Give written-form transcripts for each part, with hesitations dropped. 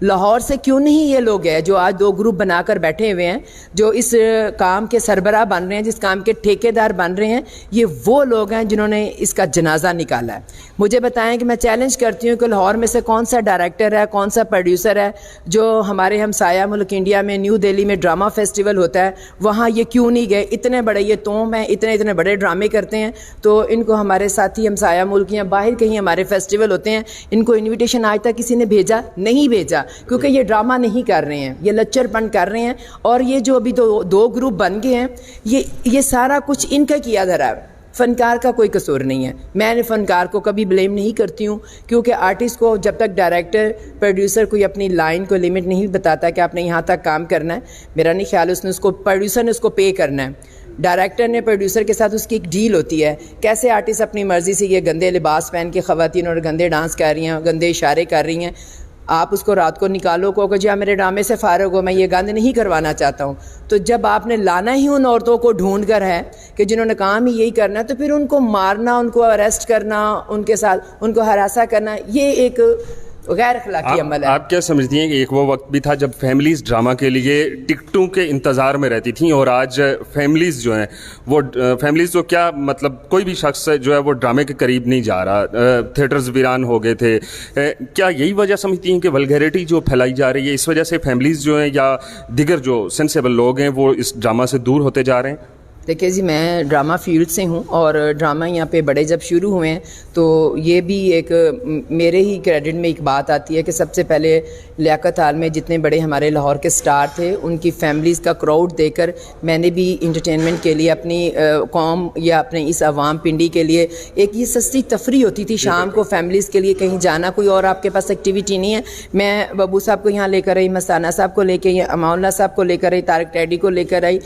لاہور سے کیوں نہیں یہ لوگ ہیں جو آج 2 گروپ بنا کر بیٹھے ہوئے ہیں, جو اس کام کے سربراہ بن رہے ہیں, جس کام کے ٹھیکیدار بن رہے ہیں, یہ وہ لوگ ہیں جنہوں نے اس کا جنازہ نکالا ہے. مجھے بتائیں کہ میں چیلنج کرتی ہوں کہ لاہور میں سے کون سا ڈائریکٹر ہے, کون سا پروڈیوسر ہے جو ہمارے ہمسایہ ملک انڈیا میں نیو دہلی میں ڈرامہ فیسٹیول ہوتا ہے وہاں یہ کیوں نہیں گئے؟ اتنے بڑے یہ توم ہیں, اتنے بڑے ڈرامے کرتے ہیں, تو ان کو ہمارے ساتھی ہمسایہ ملک یا باہر کہیں ہمارے فیسٹیول ہوتے ہیں, ان کو انویٹیشن آج تک کسی نے بھیجا نہیں بھیجا, کیونکہ یہ ڈرامہ نہیں کر رہے ہیں, یہ لچر پن کر رہے ہیں. اور یہ جو ابھی 2 گروپ بن گئے ہیں, یہ سارا کچھ ان کا کیا دھرا ہے, فنکار کا کوئی قصور نہیں ہے. میں نے فنکار کو کبھی بلیم نہیں کرتی ہوں, کیونکہ آرٹسٹ کو جب تک ڈائریکٹر پروڈیوسر کوئی اپنی لائن کو لمٹ نہیں بتاتا کہ آپ نے یہاں تک کام کرنا ہے, میرا نہیں خیال پروڈیوسر نے اس کو پے کرنا ہے. ڈائریکٹر نے پروڈیوسر کے ساتھ اس کی ایک ڈیل ہوتی ہے. کیسے آرٹسٹ اپنی مرضی سے یہ گندے لباس پہن کے خواتین اور گندے ڈانس کر رہی ہیں, گندے اشارے کر رہی ہیں, آپ اس کو رات کو نکالو کہ جی آپ میرے ڈرامے سے فارغ ہو, میں یہ گند نہیں کروانا چاہتا ہوں. تو جب آپ نے لانا ہی ان عورتوں کو ڈھونڈ کر ہے کہ جنہوں نے کام ہی یہی کرنا ہے, تو پھر ان کو مارنا, ان کو اریسٹ کرنا, ان کے ساتھ ان کو ہراساں کرنا, یہ ایک غیر اخلاقی عمل ہے. آپ کیا سمجھتی ہیں کہ ایک وہ وقت بھی تھا جب فیملیز ڈرامہ کے لیے ٹکٹوں کے انتظار میں رہتی تھیں, اور آج فیملیز جو ہیں وہ فیملیز تو کیا مطلب کوئی بھی شخص جو ہے وہ ڈرامے کے قریب نہیں جا رہا, تھیٹرز ویران ہو گئے تھے. کیا یہی وجہ سمجھتی ہیں کہ ولگیرٹی جو پھیلائی جا رہی ہے اس وجہ سے فیملیز جو ہیں یا دیگر جو سینسیبل لوگ ہیں وہ اس ڈرامہ سے دور ہوتے جا رہے ہیں؟ دیکھیے جی, میں ڈرامہ فیلڈ سے ہوں, اور ڈرامہ یہاں پہ بڑے جب شروع ہوئے ہیں تو یہ بھی ایک میرے ہی کریڈٹ میں ایک بات آتی ہے کہ سب سے پہلے لیاقت عال میں جتنے بڑے ہمارے لاہور کے سٹار تھے ان کی فیملیز کا کراؤڈ دیکھ کر میں نے بھی انٹرٹینمنٹ کے لیے اپنی قوم یا اپنے اس عوام پنڈی کے لیے ایک یہ سستی تفریح ہوتی تھی شام کو فیملیز کے لیے کہیں جانا, کوئی اور آپ کے پاس ایکٹیویٹی نہیں ہے. میں ببو صاحب کو یہاں لے کر آئی, مستانہ صاحب کو لے کے آئی, امان اللہ صاحب کو لے کر آئی, طارق ٹیڈی کو لے کر آئی,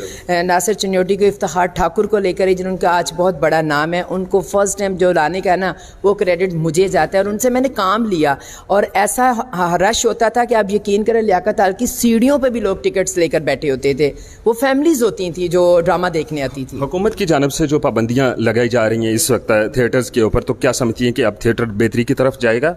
ناصر چنیوٹی کو, افتخار ٹھاکر کو لے کر آئی, جن کا آج بہت بڑا نام ہے. ان کو فرسٹ ٹائم جو لانے کا ہے نا وہ کریڈٹ مجھے جاتا ہے, اور ان سے میں نے کام لیا. اور ایسا رش ہوتا تھا کہ آپ یقین کریں لیاقت عال کی سیڑھیوں پہ بھی لوگ ٹکٹس لے کر بیٹھے ہوتے تھے. وہ فیملیز ہوتی تھیں جو ڈرامہ دیکھنے آتی تھی. حکومت کی جانب سے جو پابندیاں لگائی جا رہی ہیں اس وقت تھیٹرز کے اوپر, تو کیا سمجھتی ہیں کہ اب تھیٹر بہتری کی طرف جائے گا؟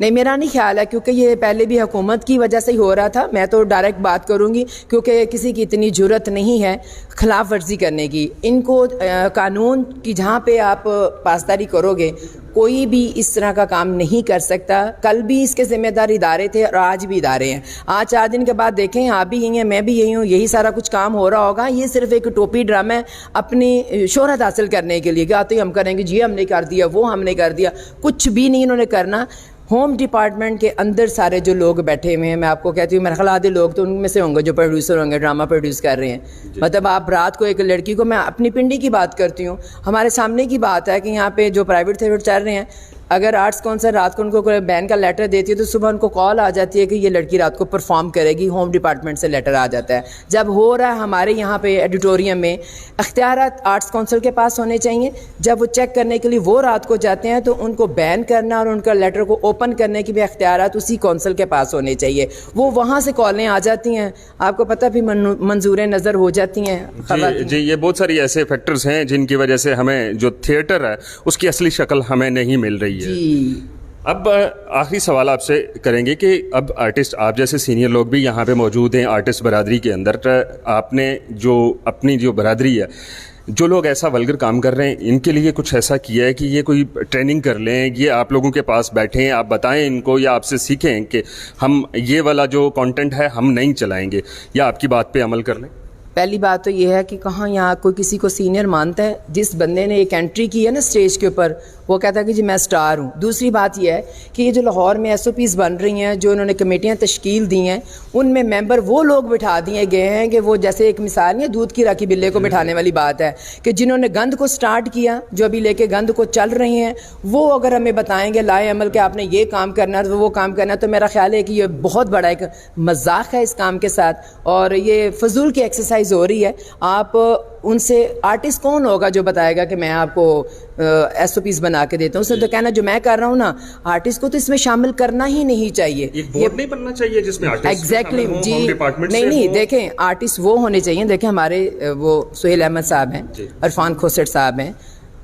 نہیں, میرا نہیں خیال ہے, کیونکہ یہ پہلے بھی حکومت کی وجہ سے ہی ہو رہا تھا. میں تو ڈائریکٹ بات کروں گی, کیونکہ کسی کی اتنی جرت نہیں ہے خلاف ورزی کرنے کی. ان کو قانون کی جہاں پہ آپ پاسداری کرو گے کوئی بھی اس طرح کا کام نہیں کر سکتا. کل بھی اس کے ذمہ دار ادارے تھے اور آج بھی ادارے ہیں. آج 4 دن کے بعد دیکھیں آپ بھی یہی ہیں, میں بھی یہی ہوں, یہی سارا کچھ کام ہو رہا ہوگا. یہ صرف ایک ٹوپی ڈرامہ ہے اپنی شہرت حاصل کرنے کے لیے, کہ آتے ہی ہم کریں گے جی ہم نے کر دیا, وہ ہم نے کر دیا. کچھ بھی نہیں انہوں نے کرنا. ہوم ڈپارٹمنٹ کے اندر سارے جو لوگ بیٹھے ہوئے ہیں, میں آپ کو کہتی ہوں میرے خیال آدھے لوگ تو ان میں سے ہوں گے جو پروڈیوسر ہوں گے, ڈرامہ پروڈیوس کر رہے ہیں. مطلب آپ رات کو ایک لڑکی کو, میں اپنی پنڈی کی بات کرتی ہوں, ہمارے سامنے کی بات ہے کہ یہاں پہ جو پرائیویٹ تھیٹر چل رہے ہیں, اگر آرٹس کونسل رات کو ان کو کوئی بین کا لیٹر دیتی ہے تو صبح ان کو کال آ جاتی ہے کہ یہ لڑکی رات کو پرفارم کرے گی. ہوم ڈپارٹمنٹ سے لیٹر آ جاتا ہے. جب ہو رہا ہے ہمارے یہاں پہ ایڈیٹوریم میں, اختیارات آرٹس کونسل کے پاس ہونے چاہیے. جب وہ چیک کرنے کے لیے وہ رات کو جاتے ہیں تو ان کو بین کرنا اور ان کا لیٹر کو اوپن کرنے کی بھی اختیارات اسی کونسل کے پاس ہونے چاہیے. وہ وہاں سے کالیں آ جاتی ہیں, آپ کو پتہ بھی منظور نظر ہو جاتی ہیں. جی, یہ بہت ساری ایسے فیکٹرز ہیں جن کی وجہ سے ہمیں جو تھیٹر ہے اس کی اصلی شکل ہمیں نہیں مل رہی ہے. جی, اب آخری سوال آپ سے کریں گے کہ اب آرٹسٹ, آپ جیسے سینئر لوگ بھی یہاں پہ موجود ہیں آرٹسٹ برادری کے اندر, آپ نے جو اپنی جو برادری ہے, جو لوگ ایسا ولگر کام کر رہے ہیں, ان کے لیے کچھ ایسا کیا ہے کہ یہ کوئی ٹریننگ کر لیں, یہ آپ لوگوں کے پاس بیٹھیں, آپ بتائیں ان کو یا آپ سے سیکھیں کہ ہم یہ والا جو کانٹینٹ ہے ہم نہیں چلائیں گے, یا آپ کی بات پہ عمل کر لیں؟ پہلی بات تو یہ ہے کہ کہاں یہاں کوئی کسی کو سینئر مانتا ہے. جس بندے نے ایک انٹری کی ہے نا اسٹیج کے اوپر, وہ کہتا ہے کہ جی میں سٹار ہوں. دوسری بات یہ ہے کہ یہ جو لاہور میں ایس او پیز بن رہی ہیں, جو انہوں نے کمیٹیاں تشکیل دی ہیں, ان میں ممبر وہ لوگ بٹھا دیے گئے ہیں کہ وہ جیسے ایک مثال نہیں, دودھ کی راکھی بلے کو بٹھانے والی بات ہے, کہ جنہوں نے گند کو سٹارٹ کیا, جو ابھی لے کے گند کو چل رہے ہیں, وہ اگر ہمیں بتائیں گے لائے عمل کہ آپ نے یہ کام کرنا ہے وہ کام کرنا ہے, تو میرا خیال ہے کہ یہ بہت بڑا ایک مذاق ہے اس کام کے ساتھ, اور یہ فضول کی ایکسرسائز ہو رہی ہے. آپ ان سے, آرٹسٹ کون ہوگا جو بتائے گا کہ میں آپ کو ایس او پیز بنا کے دیتا ہوں؟ اس نے تو کہنا جو میں کر رہا ہوں نا, آرٹسٹ کو تو اس میں شامل کرنا ہی نہیں چاہیے. ایک بورڈ نہیں بننا چاہیے جس میں آرٹسٹ ایگزیکٹلی جی, نہیں دیکھیں آرٹسٹ وہ ہونے چاہیے. دیکھیں ہمارے وہ سہیل احمد صاحب ہیں, عرفان کھوسٹ صاحب ہیں,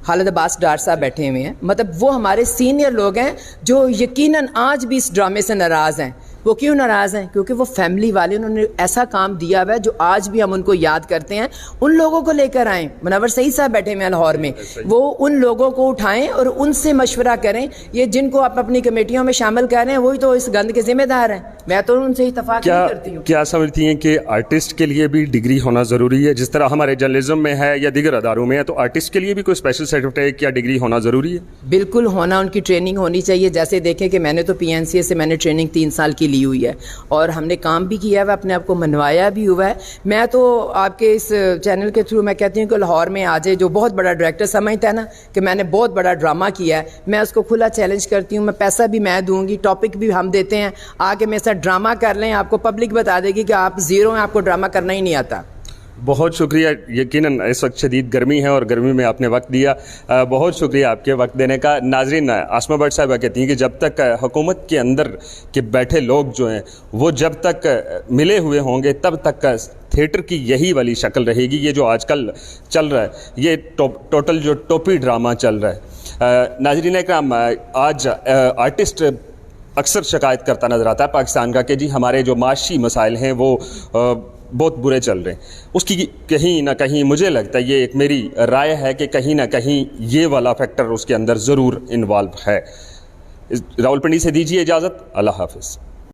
خالد عباس ڈار صاحب بیٹھے ہوئے ہیں, مطلب وہ ہمارے سینئر لوگ ہیں جو یقیناً آج بھی اس ڈرامے سے ناراض ہیں. وہ کیوں ناراض ہیں؟ کیونکہ وہ فیملی والے, انہوں نے ایسا کام دیا ہوا ہے جو آج بھی ہم ان کو یاد کرتے ہیں. ان لوگوں کو لے کر آئیں, منور سعید صاحب بیٹھے ہوئے ہیں لاہور میں, وہ ان لوگوں کو اٹھائیں اور ان سے مشورہ کریں. یہ جن کو آپ اپنی کمیٹیوں میں شامل کر رہے ہیں وہی تو اس گند کے ذمہ دار ہیں. میں تو ان سے اتفاق نہیں کرتی ہوں. کیا سمجھتی ہیں کہ آرٹسٹ کے لیے بھی ڈگری ہونا ضروری ہے؟ جس طرح ہمارے جرنلزم میں ہے یا دیگر اداروں میں ہے, تو آرٹسٹ کے لیے بھی کوئی اسپیشل سرٹیفکیٹ یا ڈگری ہونا ضروری ہے؟ بالکل ہونا, ان کی ٹریننگ ہونی چاہیے. جیسے دیکھیں کہ میں نے تو پی این سی اے سے میں نے ٹریننگ 3 سال کی لی ہوئی ہے اور ہم نے کام بھی کیا ہوا, اپنے آپ کو منوایا بھی ہوا ہے. میں تو آپ کے اس چینل کے تھرو میں کہتی ہوں کہ لاہور میں آ جائے جو بہت بڑا ڈائریکٹر سمجھتا ہے نا کہ میں نے بہت بڑا ڈرامہ کیا ہے, میں اس کو کھلا چیلنج کرتی ہوں. میں پیسہ بھی میں دوں گی, ٹاپک بھی ہم دیتے ہیں, آ کے میرے ساتھ ڈرامہ کر لیں. آپ کو پبلک بتا دے گی کہ آپ زیرو ہیں, آپ کو ڈرامہ کرنا ہی نہیں آتا. بہت شکریہ. یقیناً اس وقت شدید گرمی ہے اور گرمی میں آپ نے وقت دیا, بہت شکریہ آپ کے وقت دینے کا. ناظرین, آسمہ بٹ صاحبہ کہتی ہیں کہ جب تک حکومت کے اندر کے بیٹھے لوگ جو ہیں وہ جب تک ملے ہوئے ہوں گے تب تک تھیٹر کی یہی والی شکل رہے گی. یہ جو آج کل چل رہا ہے, یہ ٹوٹل جو ٹوپی ڈرامہ چل رہا ہے. ناظرین اکرام, آج آرٹسٹ اکثر شکایت کرتا نظر آتا ہے پاکستان کا کہ جی ہمارے جو معاشی مسائل ہیں وہ بہت برے چل رہے ہیں. اس کی کہیں نہ کہیں مجھے لگتا ہے, یہ ایک میری رائے ہے کہ کہیں نہ کہیں یہ والا فیکٹر اس کے اندر ضرور انوالو ہے. راولپنڈی سے دیجیے اجازت. اللہ حافظ.